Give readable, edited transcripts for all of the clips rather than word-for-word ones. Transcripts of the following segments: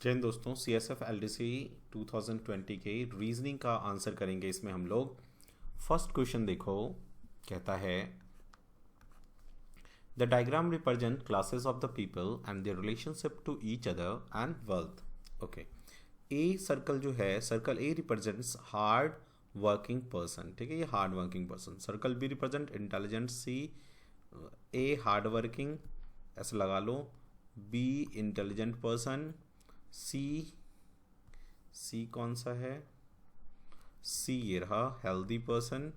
जय हिंद दोस्तों, C S F L D C 2020 के रीजनिंग का आंसर करेंगे। इसमें हम लोग फर्स्ट क्वेश्चन देखो, कहता है the diagram represent classes of the people and their relationship to each other and wealth. Okay, a circle जो है, circle A represents hard working person. ठीक है, ये hard working person. Circle B represent intelligent, C A hard working ऐसे लगा लो, B intelligent person, C C कौन सा है, सी ये रहा हेल्दी पर्सन।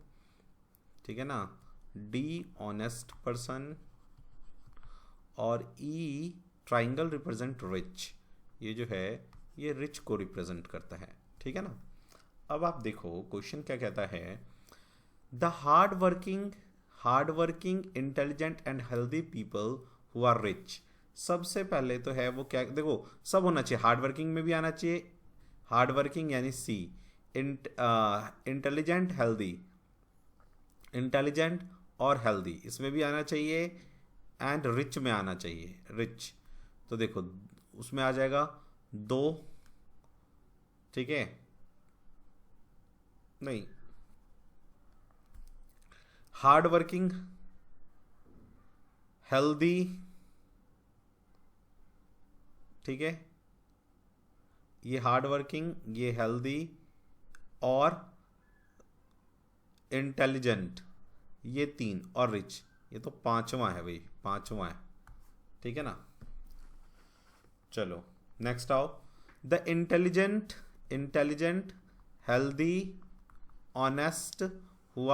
ठीक है ना, डी ऑनेस्ट पर्सन और ई ट्राइंगल रिप्रेजेंट रिच। ये जो है ये रिच को रिप्रेजेंट करता है। ठीक है ना। अब आप देखो क्वेश्चन क्या कहता है, the hard working intelligent and healthy people who are rich. सबसे पहले तो है वो क्या, देखो सब होना चाहिए, हार्ड वर्किंग में भी आना चाहिए, हार्ड वर्किंग यानी सी, इंटेलिजेंट हेल्दी, इंटेलिजेंट और हेल्दी इसमें भी आना चाहिए, एंड रिच में आना चाहिए, रिच। तो देखो उसमें आ जाएगा दो। ठीक है, नहीं, हार्ड वर्किंग, हेल्दी, ठीक है, ये हार्ड वर्किंग, ये हेल्दी और इंटेलिजेंट, ये तीन, और रिच, ये तो पांचवा है भाई, पांचवा है। ठीक है ना। चलो नेक्स्ट आओ, the intelligent intelligent healthy honest who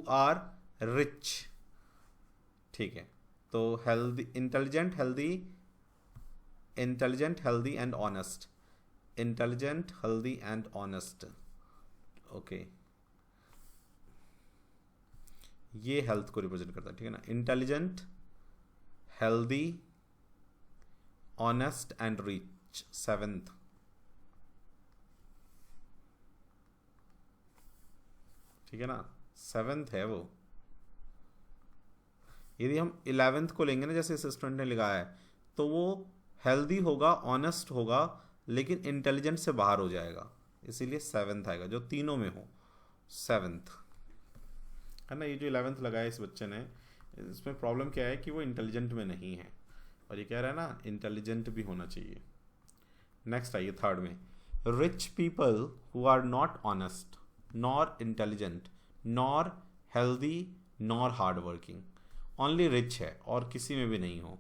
are rich. ठीक है, तो healthy, intelligent healthy and honest, intelligent healthy and honest. Okay, ये हेल्थ को रिप्रेजेंट करता है। ठीक है ना, intelligent healthy honest and rich, seventh. ठीक है ना, सेवेंथ है वो। यदि हम 11th को लेंगे ना, जैसे इस स्टूडेंट ने लिखा है, तो वो हेल्दी होगा, ऑनेस्ट होगा, लेकिन इंटेलिजेंट से बाहर हो जाएगा, इसीलिए सेवेंथ आएगा, जो तीनों में हो, सेवेंथ है ना। ये जो 11th लगाया इस बच्चे ने, इसमें प्रॉब्लम क्या है कि वो इंटेलिजेंट में नहीं है, और ये कह रहा है ना इंटेलिजेंट भी होना चाहिए। नेक्स्ट आइए थर्ड में, rich people who are not honest nor intelligent nor healthy nor hard working, only rich है और किसी में भी नहीं हो,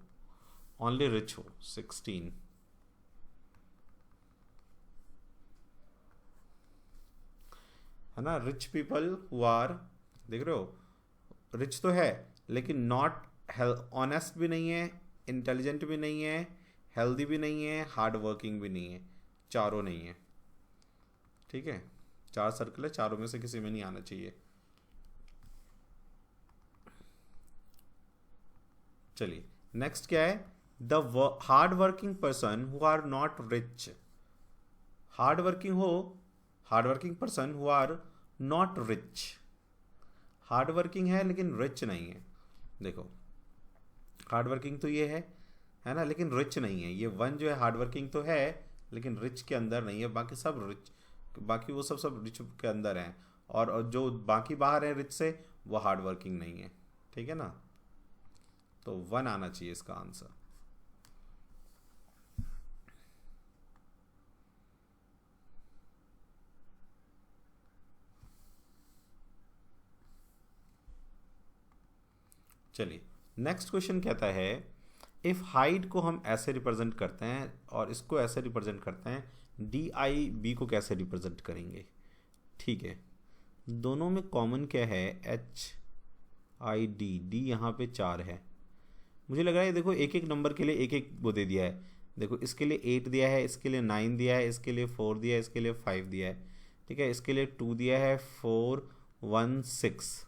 ओनली रिच हो, 16। है ना, रिच पीपल हु आर, देख रहे हो, रिच तो है लेकिन नॉट ऑनेस्ट भी नहीं है, इंटेलिजेंट भी नहीं है, हेल्दी भी नहीं है, हार्ड वर्किंग भी नहीं है, चारों नहीं है। ठीक है, चार सर्कल है, चारों में से किसी में नहीं आना चाहिए। चलिए नेक्स्ट क्या है, the hard working person who are not rich. Hard working हो, hard working person who are not rich, hard working है लेकिन रिच नहीं है। देखो हार्ड वर्किंग तो ये है ना, लेकिन रिच नहीं है। ये वन जो है हार्ड वर्किंग तो है लेकिन रिच के अंदर नहीं है, बाकी सब रिच, बाकी वो सब रिच के अंदर हैं, और जो बाकी बाहर है रिच से, वो हार्ड वर्किंग नहीं है। ठीक है ना, तो वन आना चाहिए इसका आंसर। चलिए नेक्स्ट क्वेश्चन कहता है, इफ हाइट को हम ऐसे रिप्रेजेंट करते हैं और इसको ऐसे रिप्रेजेंट करते हैं, डी आई बी को कैसे रिप्रेजेंट करेंगे। ठीक है, दोनों में कॉमन क्या है, एच आई डी, डी यहाँ पे 4 है। मुझे लग रहा है देखो एक एक नंबर के लिए एक एक वो दे दिया है। देखो इसके लिए 8 दिया है, इसके लिए 9 दिया है, इसके लिए 4 दिया है, इसके लिए 5 दिया है। ठीक है, इसके लिए 2 दिया है, 4 1 6।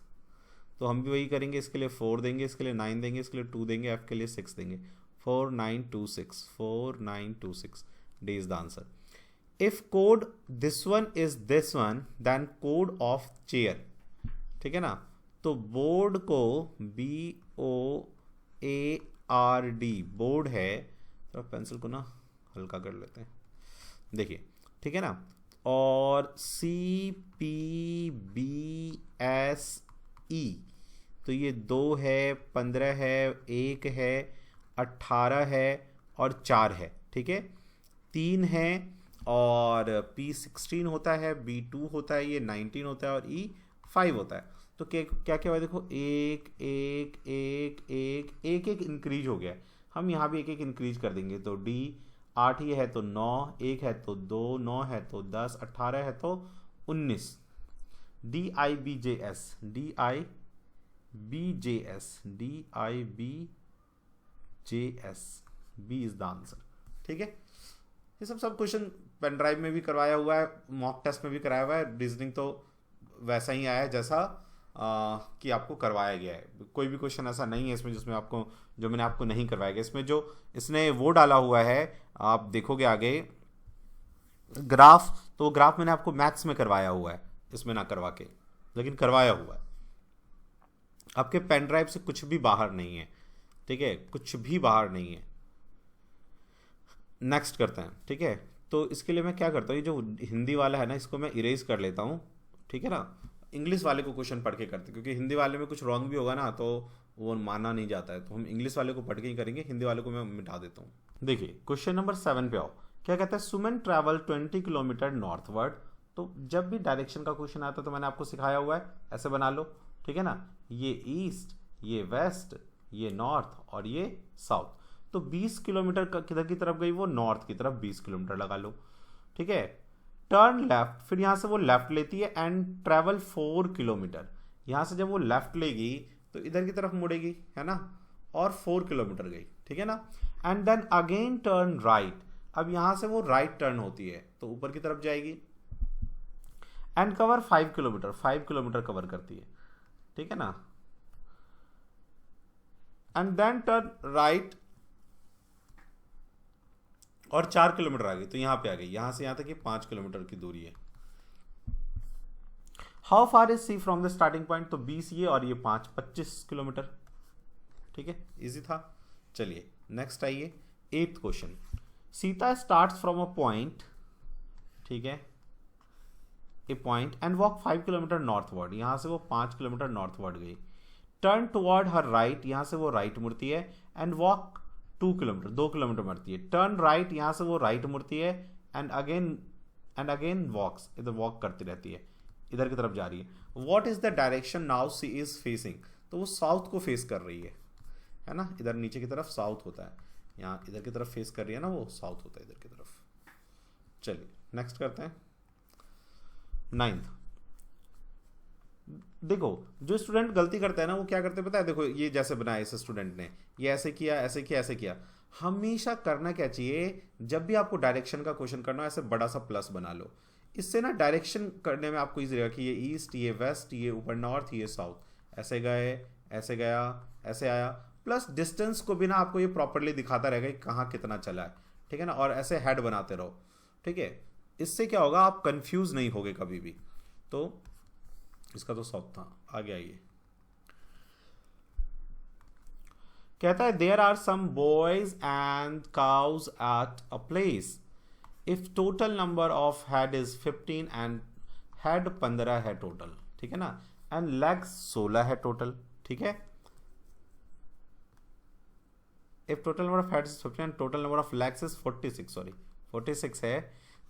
तो हम भी वही करेंगे, इसके लिए 4 देंगे, इसके लिए 9 देंगे, इसके लिए 2 देंगे, एफ के लिए 6 देंगे। 4 9 2 6, 4 9 2 6, D is the answer. If code this one is this one, then code of chair. ठीक है ना, तो बोर्ड को BOARD बोर्ड है, थोड़ा पेंसिल को ना हल्का कर लेते हैं, देखिए ठीक है ना। और CPBSE तो ये 2 है, 15 है, 1 है, 18 है और 4 है, ठीक है, 3 है और P16 होता है, B2 होता है, ये 19 होता है और E5 होता है। तो क्या क्या क्या हुआ देखो, एक एक एक एक एक एक इंक्रीज हो गया। हम यहाँ भी एक एक इंक्रीज कर देंगे। तो D 8 ये है तो 9, 1 है तो 2, 9 है तो 10, 18 है तो 19। DIBJS B is the answer, ठीक है। ये सब क्वेश्चन पेन ड्राइव में भी करवाया हुआ है, मॉक टेस्ट में भी कराया हुआ है। रीजनिंग तो वैसा ही आया है जैसा कि आपको करवाया गया है। कोई भी क्वेश्चन ऐसा नहीं है इसमें जिसमें आपको, जो मैंने आपको नहीं करवाया गया। इसमें जो इसने वो डाला हुआ है, आप देखोगे आगे ग्राफ, तो ग्राफ मैंने आपको मैथ्स में करवाया हुआ है, इसमें ना करवा के, लेकिन करवाया हुआ है। आपके पेन ड्राइव से कुछ भी बाहर नहीं है, ठीक है, कुछ भी बाहर नहीं है। नेक्स्ट करते हैं, ठीक है। तो इसके लिए मैं क्या करता हूँ, ये जो हिंदी वाला है ना, इसको मैं इरेज कर लेता हूँ, ठीक है ना। इंग्लिश वाले को क्वेश्चन पढ़ के करते हैं, क्योंकि हिंदी वाले में कुछ रॉन्ग भी होगा ना तो वो माना नहीं जाता है। तो हम इंग्लिश वाले को पढ़ के ही करेंगे, हिंदी वाले को मैं मिटा देता हूँ। देखिए क्वेश्चन नंबर 7 पे आओ। क्या कहता है, सुमन ट्रैवल 20 किलोमीटर नॉर्थवर्ड। तो जब भी डायरेक्शन का क्वेश्चन आता है तो मैंने आपको सिखाया हुआ है, ऐसे बना लो, ठीक है ना। ये ईस्ट, ये वेस्ट, ये नॉर्थ और ये साउथ। तो 20 किलोमीटर किधर की तरफ गई, वो नॉर्थ की तरफ 20 किलोमीटर लगा लो, ठीक है। टर्न लेफ्ट, फिर यहां से वो लेफ्ट लेती है एंड ट्रेवल 4 किलोमीटर। यहां से जब वो लेफ्ट लेगी तो इधर की तरफ मुड़ेगी, है ना, और 4 किलोमीटर गई, ठीक है ना। And then again turn right, अब यहां से वो राइट टर्न होती है तो ऊपर की तरफ जाएगी। And cover 5 kilometre, 5 kilometre cover करती है, ठीक है ना। एंड देन टर्न राइट और 4 किलोमीटर आ गई, तो यहां पे आ गई। यहां से यहां तक ये 5 किलोमीटर की दूरी है। How far is C from the starting point, तो 20 ये और ये 5, 25 किलोमीटर, ठीक है, इजी था। चलिए नेक्स्ट आइए, 8th question. Sita starts from a point, ठीक है, A point and walk 5 kilometre northward. यहां से वो 5 किलोमीटर नॉर्थवर्ड गई। टर्न टुवर्ड हर राइट, यहां से वो राइट मुड़ती है। एंड वॉक 2 किलोमीटर, 2 किलोमीटर मुड़ती है। टर्न राइट, यहां से वो राइट मुड़ती है। एंड अगेन वॉक्स, इधर वॉक करती रहती है, इधर की तरफ जा रही है। What is the direction now see is facing, तो वो साउथ को फेस कर रही है ना। इधर नीचे की तरफ साउथ होता है, यहाँ इधर की तरफ फेस कर रही है ना, वो साउथ होता है इधर की तरफ। चलिए नेक्स्ट करते हैं, 9th। देखो जो स्टूडेंट गलती करता है ना, वो क्या करते हैं पता है, देखो ये जैसे बनाया इस स्टूडेंट ने, ये ऐसे किया, ऐसे किया, ऐसे किया। हमेशा करना क्या चाहिए, जब भी आपको डायरेक्शन का क्वेश्चन करना है, ऐसे बड़ा सा प्लस बना लो। इससे ना डायरेक्शन करने में आपको इजी रहेगा कि ये ईस्ट, ये वेस्ट, ये ऊपर नॉर्थ, ये साउथ, ऐसे गए, ऐसे गया, ऐसे आया। प्लस डिस्टेंस को भी ना आपको ये प्रॉपरली दिखाता रहेगा कि कहाँ कितना चला है, ठीक है ना। और ऐसे हेड बनाते रहो, ठीक है। इससे क्या होगा, आप कंफ्यूज नहीं होगे कभी भी। तो इसका तो साउथ था। आगे आइए, कहता है there are some boys and cows at a place. If total number of head is 15 and head 15 है टोटल, ठीक है ना, एंड लेग्स 16 है टोटल, ठीक है। If total number of heads is 15 and total number of legs is 46 है,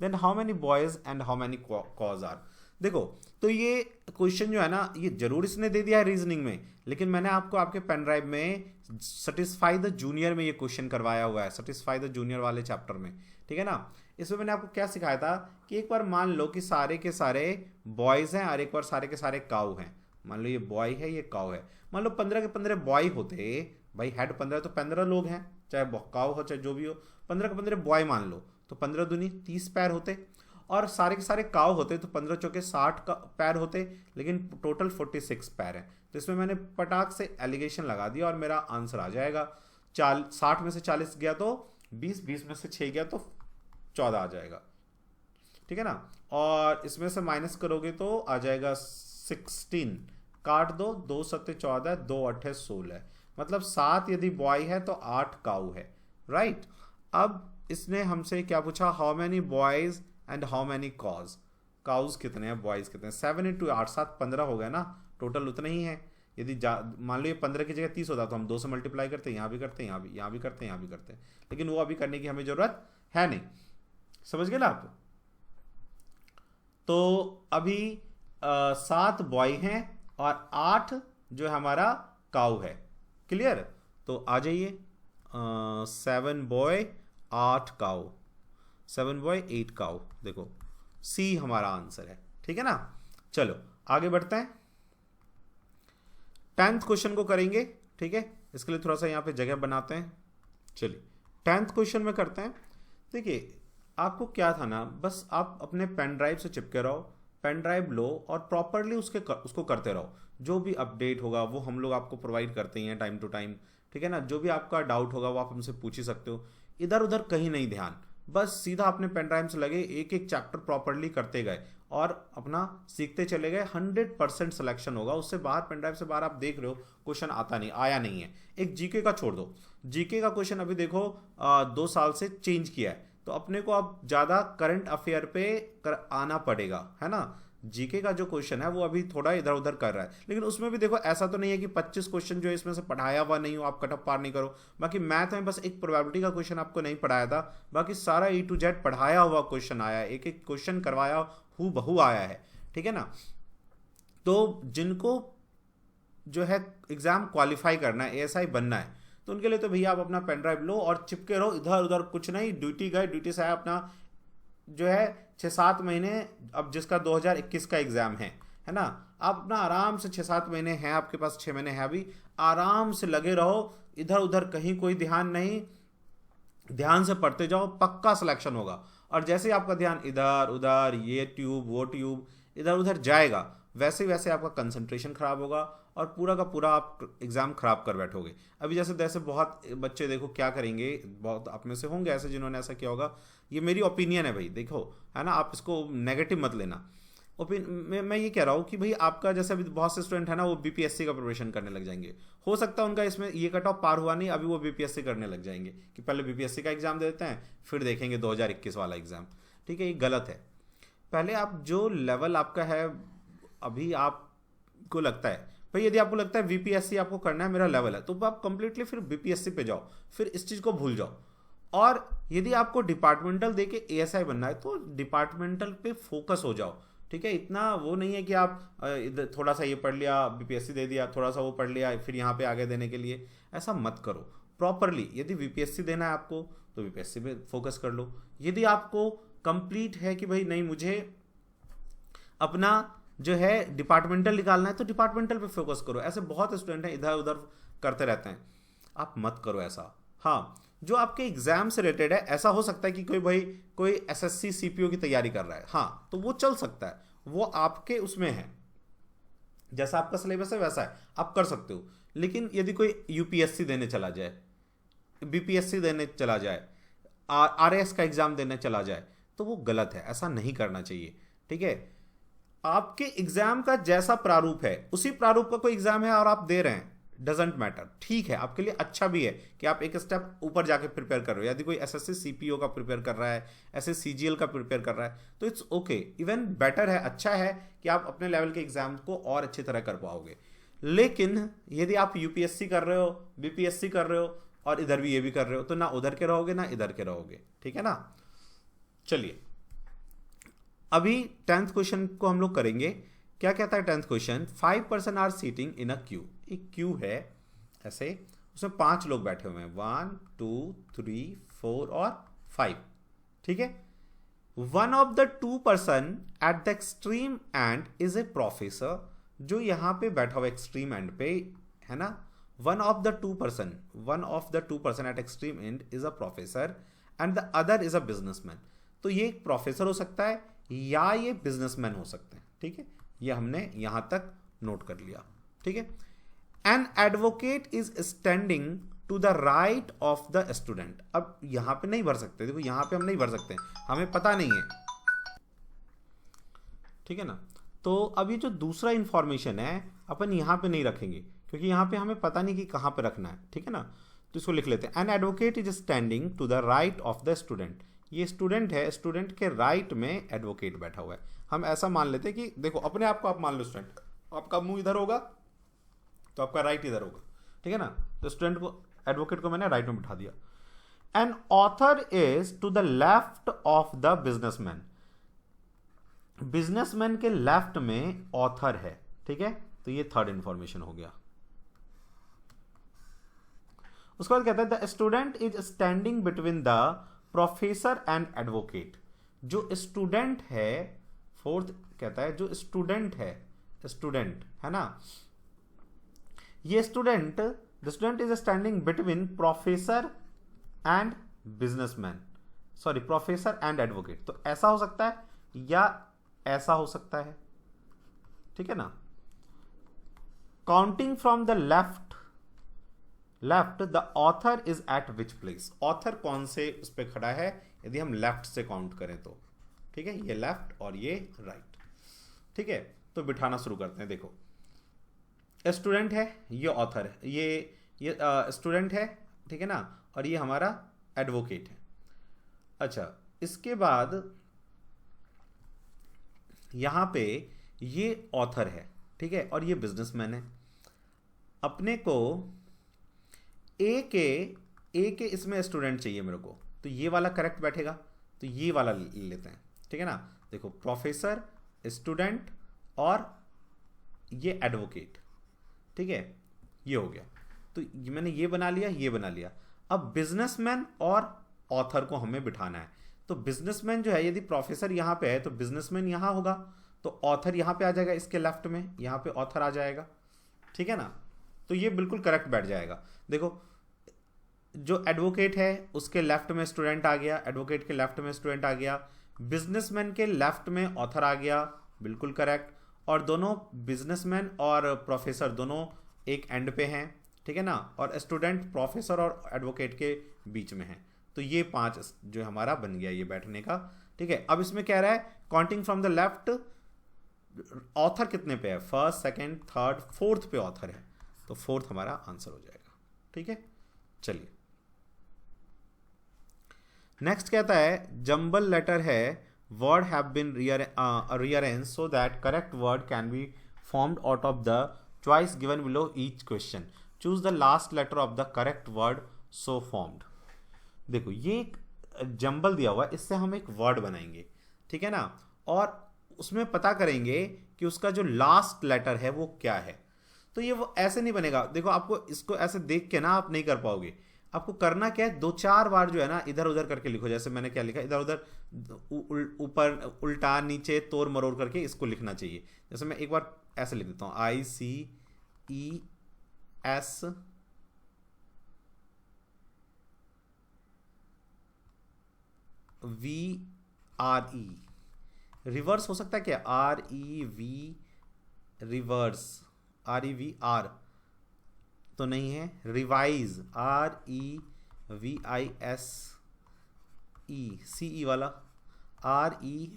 then how many boys and how many cows are. देखो तो ये क्वेश्चन जो है ना, ये जरूर इसने दे दिया है रीजनिंग में, लेकिन मैंने आपको आपके पेन ड्राइव में सेटिस्फाई द जूनियर में ये क्वेश्चन करवाया हुआ है, सेटिस्फाई द जूनियर वाले चैप्टर में, ठीक है ना। इसमें मैंने आपको क्या सिखाया था कि एक बार मान लो कि सारे के सारे बॉयज हैं और एक बार सारे के सारे काऊ हैं। मान लो ये बॉय है, ये काऊ है। मान लो 15 के 15 बॉय होते, भाई हेड 15 तो 15 लोग हैं, चाहे काऊ हो चाहे जो भी हो। 15 के 15 बॉय मान लो तो 15 दूनी 30 पैर होते, और सारे के सारे काव होते तो 15 चौके 60 का पैर होते, लेकिन टोटल 46 पैर हैं। तो इसमें मैंने पटाख से एलिगेशन लगा दिया और मेरा आंसर आ जाएगा। 60 में से 40 गया तो 20, 20 में से 6 गया तो 14 आ जाएगा, ठीक है ना। और इसमें से माइनस करोगे तो आ जाएगा 16, काट दो, 2 7 14, 2 8 16, मतलब 7 यदि बॉय है तो 8 काऊ है, राइट। अब इसने हमसे क्या पूछा, how many boys and how many cows, cows कितने हैं, बॉयज कितने हैं। 7 इंटू 8 7 15 हो गया ना, टोटल उतना ही है। यदि मान लो ये 15 की जगह 30 होता तो हम 2 से मल्टीप्लाई करते, यहाँ भी करते, यहाँ भी करते, यहाँ भी करते, लेकिन वो अभी करने की हमें जरूरत है नहीं। समझ गए ना आप। तो अभी 7 बॉय हैं और 8 जो है हमारा काऊ है। क्लियर। तो आ जाइए, 7 बॉय 8 काऊ, 7 बॉय 8 काऊ, देखो सी हमारा आंसर है। ठीक है ना। चलो आगे बढ़ते हैं, 10th क्वेश्चन को करेंगे। ठीक है, इसके लिए थोड़ा सा यहाँ पे जगह बनाते हैं। चलिए 10th क्वेश्चन में करते हैं। देखिए आपको क्या था ना, बस आप अपने पेन ड्राइव से चिपके रहो, पेन ड्राइव लो और प्रॉपरली उसको करते रहो। जो भी अपडेट होगा वो हम लोग आपको प्रोवाइड करते हैं टाइम टू टाइम। ठीक है ना। जो भी आपका डाउट होगा वो आप हमसे पूछ ही सकते हो। इधर उधर कहीं नहीं ध्यान, बस सीधा अपने पेन ड्राइव से लगे, एक एक चैप्टर प्रॉपरली करते गए और अपना सीखते चले गए। 100% सिलेक्शन होगा। उससे बाहर, पेन ड्राइव से बाहर आप देख रहे हो क्वेश्चन आया नहीं है। एक जीके का छोड़ दो, जीके का क्वेश्चन अभी देखो 2 साल से चेंज किया है, तो अपने को अब ज़्यादा करंट अफेयर पे आना पड़ेगा, है ना। जीके का जो क्वेश्चन है वो अभी थोड़ा इधर उधर कर रहा है, लेकिन उसमें भी देखो ऐसा तो नहीं है कि 25 क्वेश्चन जो है इसमें से पढ़ाया हुआ नहीं हो, आप कट ऑफ पार नहीं करो। बाकी मैथ में बस एक प्रोबेबिलिटी का क्वेश्चन आपको नहीं पढ़ाया था, बाकी सारा A to Z पढ़ाया हुआ क्वेश्चन आया है, एक एक क्वेश्चन करवाया हूबहू आया है। ठीक है ना। तो जिनको जो है एग्जाम क्वालिफाई करना है, ASI बनना है, तो उनके लिए तो भैया आप अपना पेन ड्राइव लो और चिपके रहो, इधर उधर कुछ नहीं। ड्यूटी गए, ड्यूटी से आया, अपना जो है 6-7 महीने, अब जिसका 2021 का एग्जाम है ना, आप अपना आराम से 6-7 महीने हैं आपके पास, 6 महीने हैं अभी, आराम से लगे रहो, इधर उधर कहीं कोई ध्यान नहीं, ध्यान से पढ़ते जाओ, पक्का सिलेक्शन होगा। और जैसे ही आपका ध्यान इधर उधर, ये ट्यूब वो ट्यूब, इधर उधर जाएगा, वैसे वैसे आपका कंसंट्रेशन खराब होगा और पूरा का पूरा आप एग्जाम खराब कर बैठोगे। अभी जैसे जैसे बहुत बच्चे देखो क्या करेंगे, बहुत आप में से होंगे ऐसे जिन्होंने ऐसा किया होगा, ये मेरी ओपिनियन है भाई, देखो है ना, आप इसको नेगेटिव मत लेना। मैं ये कह रहा हूँ कि भाई आपका जैसे अभी बहुत से स्टूडेंट है ना, वो BPSC का प्रिपरेशन करने लग जाएंगे। हो सकता है उनका इसमें ये कट ऑफ पार हुआ नहीं, अभी वो BPSC करने लग जाएंगे कि पहले BPSC का एग्जाम दे देते हैं, फिर देखेंगे 2021 वाला एग्जाम। ठीक है, ये गलत है। पहले आप जो लेवल आपका है, अभी आपको लगता है भाई, यदि आपको लगता है VPSC आपको करना है, मेरा लेवल है, तो आप कंप्लीटली फिर BPSC पे जाओ, फिर इस चीज़ को भूल जाओ। और यदि आपको डिपार्टमेंटल दे के ASI बनना है, तो डिपार्टमेंटल पे फोकस हो जाओ। ठीक है, इतना वो नहीं है कि आप थोड़ा सा ये पढ़ लिया, BPSC दे दिया, थोड़ा सा वो पढ़ लिया, फिर यहाँ पे आगे देने के लिए, ऐसा मत करो। प्रॉपरली यदि VPSC देना है आपको, तो VPSC पे फोकस कर लो। यदि आपको कंप्लीट है कि भाई नहीं, मुझे अपना जो है डिपार्टमेंटल निकालना है, तो डिपार्टमेंटल पे फोकस करो। ऐसे बहुत स्टूडेंट हैं इधर उधर करते रहते हैं, आप मत करो ऐसा। हाँ, जो आपके एग्जाम से रिलेटेड है, ऐसा हो सकता है कि कोई SSC CPO की तैयारी कर रहा है, हाँ, तो वो चल सकता है, वो आपके उसमें है, जैसा आपका सिलेबस है वैसा है, आप कर सकते हो। लेकिन यदि कोई UPSC देने चला जाए, BPSC देने चला जाए, RAS का एग्जाम देने चला जाए, तो वो गलत है, ऐसा नहीं करना चाहिए। ठीक है, आपके एग्जाम का जैसा प्रारूप है, उसी प्रारूप का कोई एग्जाम है और आप दे रहे हैं, डजेंट मैटर। ठीक है, आपके लिए अच्छा भी है कि आप एक स्टेप ऊपर जाके प्रिपेयर कर रहे हो। यदि कोई SSC CPO का प्रिपेयर कर रहा है, ऐसे CGL का प्रिपेयर कर रहा है, तो इट्स ओके, इवन बेटर है, अच्छा है कि आप अपने लेवल के एग्जाम को और अच्छी तरह कर पाओगे। लेकिन यदि आप UPSC कर रहे हो, BPSC कर रहे हो और इधर भी ये भी कर रहे हो, तो ना उधर के रहोगे ना इधर के रहोगे। ठीक है ना। चलिए अभी 10th क्वेश्चन को हम लोग करेंगे। क्या कहता है 10th question, 5 person are sitting in a queue. एक क्यू है ऐसे, उसमें 5 लोग बैठे हुए हैं, 1 2 3 4 और 5। ठीक है, one of the 2 person at the extreme and is a professor. जो यहां पे बैठा हुआ एक्सट्रीम एंड पे है ना, one of the two person at extreme and is a professor and the other is a businessman. तो ये एक प्रोफेसर हो सकता है या ये बिजनेसमैन हो सकते हैं। ठीक है, ये हमने यहां तक नोट कर लिया। ठीक है, an advocate is standing to the right of the student. अब यहां पे नहीं भर सकते, देखो यहां पे हम नहीं भर सकते, हमें पता नहीं है। ठीक है ना, तो अभी जो दूसरा इंफॉर्मेशन है अपन यहां पे नहीं रखेंगे, क्योंकि यहां पे हमें पता नहीं कि कहां पे रखना है। ठीक है ना, तो इसको लिख लेते हैं। An advocate is standing to the right of the student. ये स्टूडेंट है, स्टूडेंट के राइट में एडवोकेट बैठा हुआ है। हम ऐसा मान लेते हैं कि देखो अपने आप को आप मान लो स्टूडेंट, आपका मुंह इधर होगा तो आपका राइट इधर होगा, ठीक है ना। तो स्टूडेंट को, एडवोकेट को मैंने राइट में बिठा दिया। An author is to the left of the businessman. Businessman के लेफ्ट में ऑथर है, ठीक है। तो ये थर्ड इंफॉर्मेशन हो गया। उसके बाद कहता है the student is standing between the professor and advocate. जो स्टूडेंट है, फोर्थ कहता है जो स्टूडेंट है, स्टूडेंट है ना, ये student, the student is standing between professor and businessman, sorry professor and advocate. तो ऐसा हो सकता है या ऐसा हो सकता है, ठीक है ना। Counting from the left the author is eight which place. Author कौन से उस पर खड़ा है यदि हम लेफ्ट से काउंट करें तो, ठीक है, ये लेफ्ट और ये राइट, ठीक है। तो बिठाना शुरू करते हैं। देखो स्टूडेंट है, ये ऑथर है, ये स्टूडेंट है, ठीक है ना, और ये हमारा एडवोकेट है। अच्छा, इसके बाद यहां पे ये ऑथर है, ठीक है, और ये बिजनेसमैन है। अपने को ए के इसमें स्टूडेंट चाहिए मेरे को, तो ये वाला करेक्ट बैठेगा, तो ये वाला ले लेते हैं, ठीक है ना। देखो प्रोफेसर, स्टूडेंट और ये एडवोकेट, ठीक है, ये हो गया। तो मैंने ये बना लिया, ये बना लिया। अब बिजनेसमैन और ऑथर को हमें बिठाना है। तो बिजनेसमैन जो है, यदि प्रोफेसर यहां पे है तो बिजनेसमैन यहां होगा, तो ऑथर यहां पे आ जाएगा, इसके लेफ्ट में यहां पे ऑथर आ जाएगा, ठीक है ना। तो ये बिल्कुल करेक्ट बैठ जाएगा। देखो जो एडवोकेट है उसके लेफ्ट में स्टूडेंट आ गया, एडवोकेट के लेफ्ट में स्टूडेंट आ गया, बिजनेसमैन के लेफ्ट में ऑथर आ गया, बिल्कुल करेक्ट। और दोनों बिजनेसमैन और प्रोफेसर दोनों एक एंड पे हैं, ठीक है ना, और स्टूडेंट प्रोफेसर और एडवोकेट के बीच में है। तो ये 5 जो हमारा बन गया ये बैठने का, ठीक है। अब इसमें कह रहा है counting from the left author कितने पे है, फर्स्ट, सेकंड, थर्ड, फोर्थ पे ऑथर है, तो फोर्थ हमारा आंसर हो जाएगा, ठीक है। चलिए नेक्स्ट कहता है जंबल लेटर है, word have been rearranged so that correct word can be formed out of the choice given below each question. Choose the last letter of the correct word so formed. देखो ये एक jumble दिया हुआ है, इससे हम एक वर्ड बनाएंगे, ठीक है ना, और उसमें पता करेंगे कि उसका जो लास्ट लेटर है वो क्या है। तो ये वो ऐसे नहीं बनेगा। देखो आपको इसको ऐसे देख के ना आप नहीं कर पाओगे। आपको करना क्या है, 2-4 बार जो है ना इधर उधर करके लिखो। जैसे मैंने क्या लिखा, इधर उधर ऊपर उल्टा नीचे तोड़ मरोड़ करके इसको लिखना चाहिए। जैसे मैं एक बार ऐसे लिख देता हूँ, ICESVRE, रिवर्स हो सकता है क्या, REV रिवर्स, REVR तो नहीं है, रिवाइज REVISE वाला, REVICE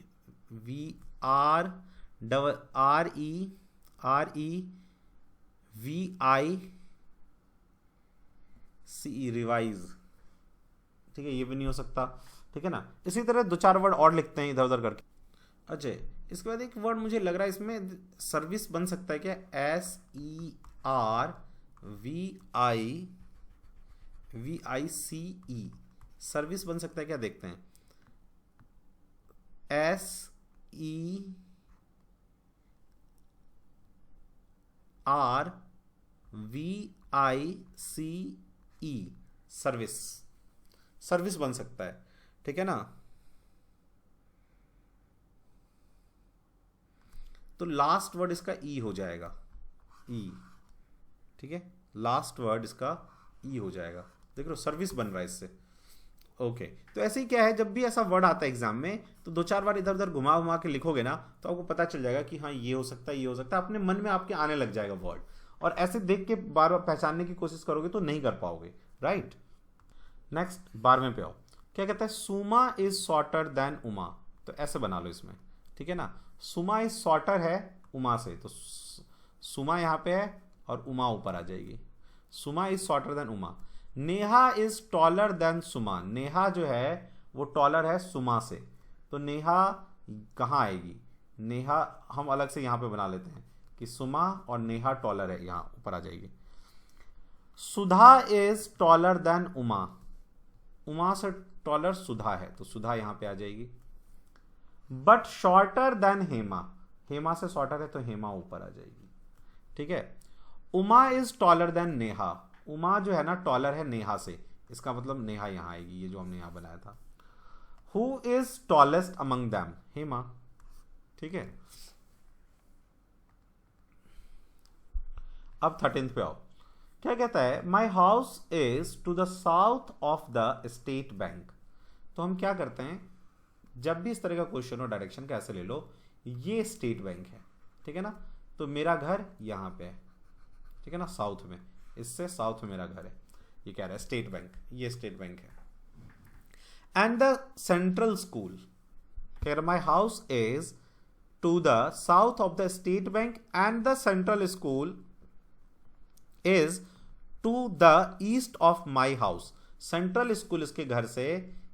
रिवाइज, ठीक है, ये भी नहीं हो सकता, ठीक है ना। इसी तरह 2-4 वर्ड और लिखते हैं इधर उधर करके। अच्छा, इसके बाद एक वर्ड मुझे लग रहा है इसमें सर्विस बन सकता है क्या, SERVICE, सर्विस बन सकता है क्या, देखते हैं। SERVICE, सर्विस, सर्विस बन सकता है, ठीक है ना। तो लास्ट वर्ड इसका ई हो जाएगा, ई, ठीक है, लास्ट वर्ड इसका ई हो जाएगा। देख लो सर्विस बन रहा है इससे, ओके। तो ऐसे ही क्या है, जब भी ऐसा वर्ड आता है एग्जाम में तो 2-4 बार इधर उधर घुमा घुमा के लिखोगे ना, तो आपको पता चल जाएगा कि हाँ ये हो सकता है, ये हो सकता है, अपने मन में आपके आने लग जाएगा वर्ड। और ऐसे देख के बार बार पहचानने की कोशिश करोगे तो नहीं कर पाओगे, राइट। नेक्स्ट 12वें पे आओ, क्या कहता है, सुमा इज शॉर्टर देन उमा। तो ऐसे बना लो इसमें, ठीक है ना। सुमा इज शॉर्टर है उमा से, तो सुमा यहाँ पे है और उमा ऊपर आ जाएगी। Suma is shorter than Uma. Neha is taller than Suma, Neha जो है वो टॉलर है सुमा से, तो नेहा कहाँ आएगी, नेहा हम अलग से यहाँ पे बना लेते हैं कि सुमा और नेहा टॉलर है, यहाँ ऊपर आ जाएगी। Sudha is taller than Uma, Uma से टॉलर सुधा है, तो सुधा यहाँ पे आ जाएगी। But shorter than Hema, Hema से शॉर्टर है तो हेमा ऊपर आ जाएगी, ठीक है। Uma is taller then Neha, Uma जो है ना टॉलर है नेहा से, इसका मतलब नेहा यहां आएगी, ये जो हमने यहां बनाया था। Who is tallest among them, Hema, ठीक है। अब 13th पे आओ, क्या कहता है, my house is to the south of the state Bank. तो हम क्या करते हैं, जब भी इस तरह का क्वेश्चन हो डायरेक्शन कैसे ले लो, ये स्टेट बैंक है, ठीक है ना, तो मेरा घर यहां पे है, ठीक है ना, साउथ में, इससे साउथ में मेरा घर है, ये कह रहा है स्टेट बैंक, ये स्टेट बैंक है। एंड द सेंट्रल स्कूल, कह रहा my house is to the south of the state Bank and the central school is to the east of my house. Central school इसके घर से,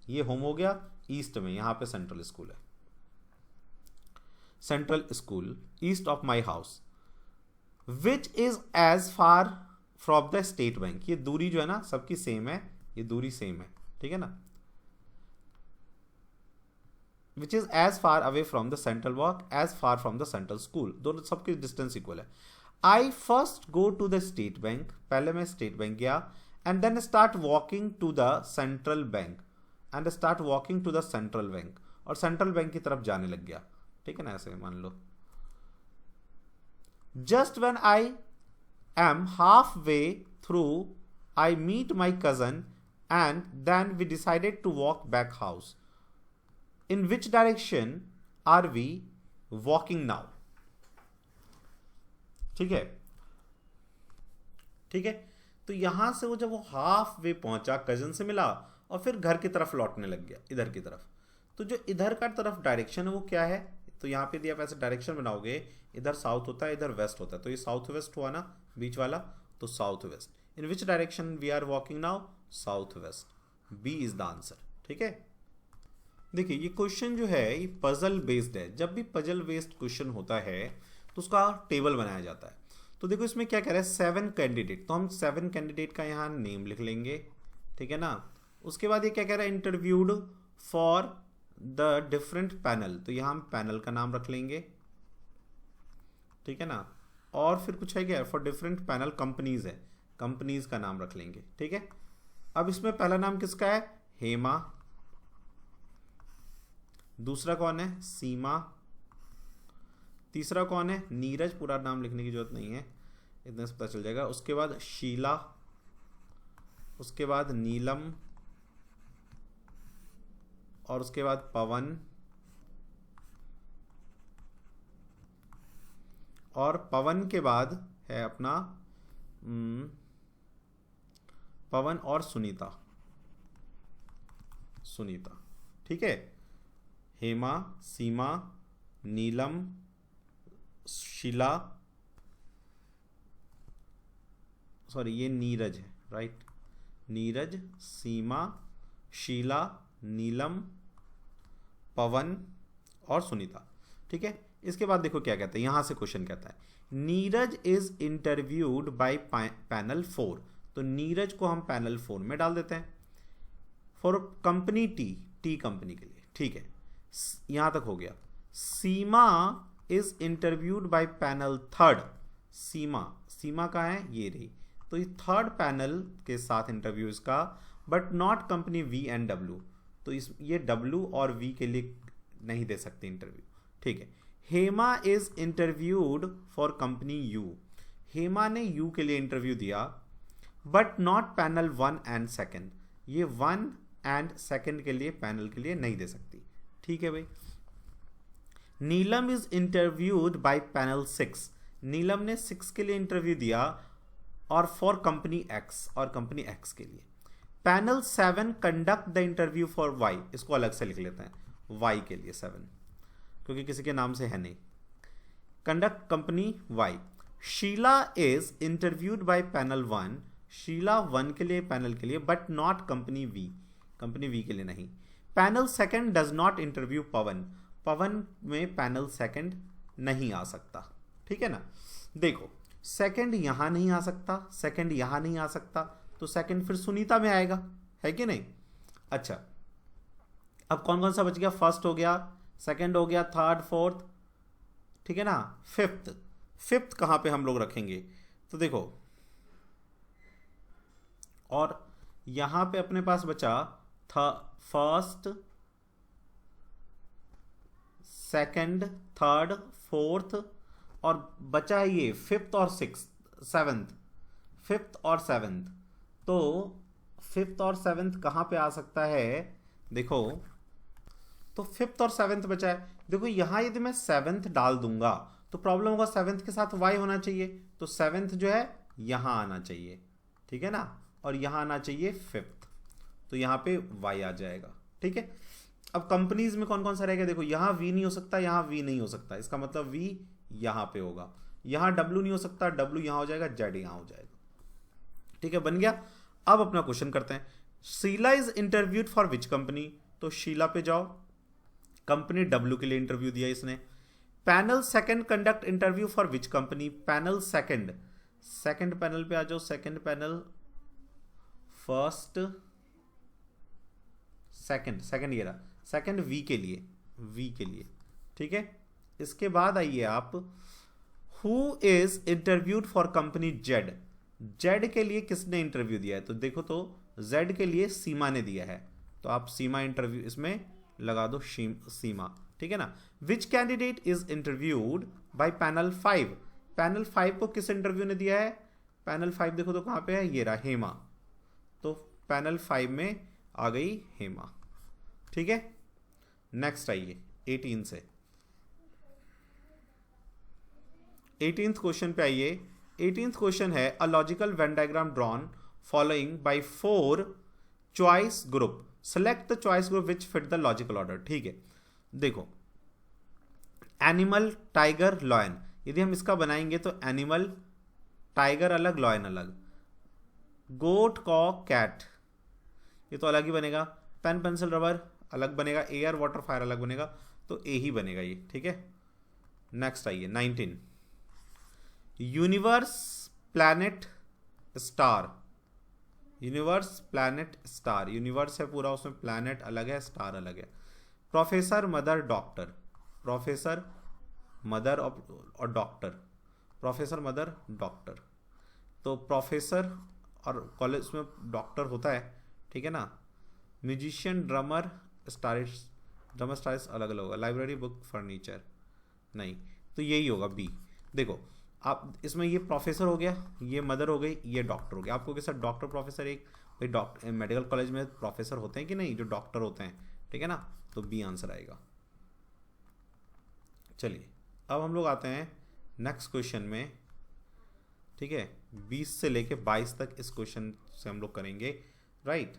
ये home हो गया ईस्ट में, यहां पे सेंट्रल स्कूल है, central school east of my house, which is as far from the state Bank. ये दूरी जो है ना सबकी सेम है, ये दूरी सेम है, ठीक है ना। Which is as far away from the central walk as far from the central school, दोनों सबकी डिस्टेंस इक्वल है। I first go to the state bank, पहले मैं स्टेट बैंक गया, and then start walking to the central bank, and start walking to the central bank, और central bank की तरफ जाने लग गया, ठीक है ना, ऐसे मान लो। Just when I am halfway through I meet my cousin and then we decided to walk back house. In which direction are we walking now? ठीक है, ठीक है। तो यहां से वो जब वो हाफ वे पहुंचा, कजन से मिला और फिर घर की तरफ लौटने लग गया, इधर की तरफ। तो जो इधर का तरफ डायरेक्शन है वो क्या है, तो यहाँ पे दिया, आप ऐसे डायरेक्शन बनाओगे, इधर साउथ होता है, इधर वेस्ट होता है, तो ये साउथ वेस्ट हुआ ना बीच वाला, तो south west. In which direction we are walking now, south west, B is the answer, ठीक है। देखिए ये क्वेश्चन जो है ये पजल बेस्ड है, जब भी पजल बेस्ड क्वेश्चन होता है तो उसका टेबल बनाया जाता है। तो देखो इसमें क्या कह रहा है, 7 कैंडिडेट, तो हम 7 कैंडिडेट का यहाँ नेम लिख लेंगे, ठीक है ना। उसके बाद ये क्या कह रहा है, interviewed for the different panel, तो यहाँ हम पैनल का नाम रख लेंगे, ठीक है ना। और फिर कुछ है क्या, फॉर डिफरेंट पैनल कंपनीज है, कंपनीज का नाम रख लेंगे, ठीक है। अब इसमें पहला नाम किसका है, हेमा, दूसरा कौन है, सीमा, तीसरा कौन है, नीरज, पूरा नाम लिखने की जरूरत नहीं है, इतने से पता चल जाएगा। उसके बाद शीला, उसके बाद नीलम, और उसके बाद पवन, और पवन के बाद है अपना पवन और सुनीता, सुनीता, ठीक है। हेमा, सीमा, नीलम, शीला, सॉरी ये नीरज है, राइट, नीरज, सीमा, शीला, नीलम, पवन और सुनीता, ठीक है। इसके बाद देखो क्या कहता है, यहां से क्वेश्चन कहता है, Neeraj is interviewed by panel 4, तो नीरज को हम पैनल 4 में डाल देते हैं, फॉर कंपनी टी कंपनी के लिए, ठीक है, यहां तक हो गया। सीमा इज इंटरव्यूड बाय पैनल 3, सीमा का है, ये रही, तो ये 3rd पैनल के साथ इंटरव्यू इसका, but not company V and W, तो ये डब्ल्यू और वी के लिए नहीं दे सकते इंटरव्यू, ठीक है। Hema is interviewed for company you, Hema ने यू के लिए इंटरव्यू दिया, बट नॉट पैनल 1 एंड 2, ये 1 एंड 2 के लिए पैनल के लिए नहीं दे सकती, ठीक है भाई। Neelam is interviewed by panel 6, Neelam ने 6 के लिए इंटरव्यू दिया, और फॉर कंपनी एक्स, और कंपनी एक्स के लिए। Panel 7 conduct the interview for Y, इसको अलग से लिख लेते हैं, वाई के लिए 7, क्योंकि किसी के नाम से है नहीं, conduct company Y. Sheela is interviewed by panel 1, Sheela 1 के लिए, पैनल के लिए, but not company V, company V के लिए नहीं। Panel second does not interview Pawan, Pawan में पैनल सेकंड नहीं आ सकता, ठीक है ना। देखो सेकंड यहां नहीं आ सकता, सेकंड यहां नहीं आ सकता, तो सेकंड फिर सुनीता में आएगा, है कि नहीं। अच्छा अब कौन कौन सा बच गया, फर्स्ट हो गया, सेकंड हो गया, थर्ड, फोर्थ, ठीक है ना। फिफ्थ, फिफ्थ कहां पे हम लोग रखेंगे, तो देखो और यहां पे अपने पास बचा था फर्स्ट, सेकंड, थर्ड, फोर्थ, और बचा है ये फिफ्थ और सिक्स, सेवेंथ, फिफ्थ और सेवेंथ। तो फिफ्थ और सेवेंथ कहां पे आ सकता है, देखो तो फिफ्थ और सेवेंथ बचा है। देखो यहां यदि मैं सेवेंथ डाल दूंगा तो प्रॉब्लम होगा, सेवेंथ के साथ वाई होना चाहिए, तो सेवेंथ जो है यहां आना चाहिए, ठीक है ना, और यहां आना चाहिए फिफ्थ, तो यहां पे वाई आ जाएगा, ठीक है। अब कंपनीज में कौन कौन सा रहेगा, देखो यहां वी नहीं हो सकता, यहां वी नहीं हो सकता, इसका मतलब वी यहां पे होगा, यहां डब्ल्यू नहीं हो सकता, डब्ल्यू यहां हो जाएगा, जेड यहां हो जाएगा, ठीक है, बन गया। अब अपना क्वेश्चन करते हैं, Sheela is interviewed for which company, तो शीला पे जाओ, कंपनी डब्ल्यू के लिए इंटरव्यू दिया इसने। Panel second conduct interview for which company, panel second, second panel पे आ जाओ, second panel, first, second, second ये रहा, सेकंड वी के लिए, वी के लिए, ठीक है। इसके बाद आइए आप, who is interviewed for company Z, Z के लिए किसने इंटरव्यू दिया है, तो देखो तो जेड के लिए सीमा ने दिया है, तो आप सीमा इंटरव्यू इसमें लगा दो, सीमा, ठीक है ना। Which candidate is interviewed by panel 5, panel 5 को किस इंटरव्यू ने दिया है, पैनल 5 देखो तो कहां पे है, ये रहा हेमा, तो पैनल 5 में आ गई हेमा, ठीक है। नेक्स्ट आइए 18 से, 18th क्वेश्चन पे आइए। 18th क्वेश्चन है, a logical Venn diagram drawn following bye 4 choice group, select the choice group which fit the logical order, ठीक है। देखो एनिमल, टाइगर, लॉयन, यदि हम इसका बनाएंगे तो एनिमल, टाइगर अलग, लॉयन अलग, गोट, कॉक, कैट, ये तो अलग ही बनेगा, पेन, पेंसिल, रबर अलग बनेगा, एयर, वाटर, फायर अलग बनेगा, तो ए ही बनेगा ये, ठीक है। नेक्स्ट आइए 19, universe, planet, star, universe, planet, star, universe है पूरा, उसमें प्लैनेट अलग है, स्टार अलग है। Professor, mother, doctor, professor, mother और डॉक्टर, प्रोफेसर, मदर, डॉक्टर, तो प्रोफेसर और कॉलेज में डॉक्टर होता है, ठीक है ना। म्यूजिशियन, ड्रमर, स्टारिस्ट, ड्रमर स्टारिस्ट अलग अलग होगा। लाइब्रेरी, बुक, फर्नीचर नहीं, तो यही होगा बी। देखो आप इसमें ये प्रोफेसर हो गया, ये मदर हो गई, ये डॉक्टर हो गया। आपको कैसा डॉक्टर प्रोफेसर, एक भाई डॉक्टर मेडिकल कॉलेज में प्रोफेसर होते हैं कि नहीं, जो डॉक्टर होते हैं, ठीक है ना, तो बी आंसर आएगा। चलिए अब हम लोग आते हैं नेक्स्ट क्वेश्चन में, ठीक है। 20 से लेके 22 तक इस क्वेश्चन से हम लोग करेंगे, राइट।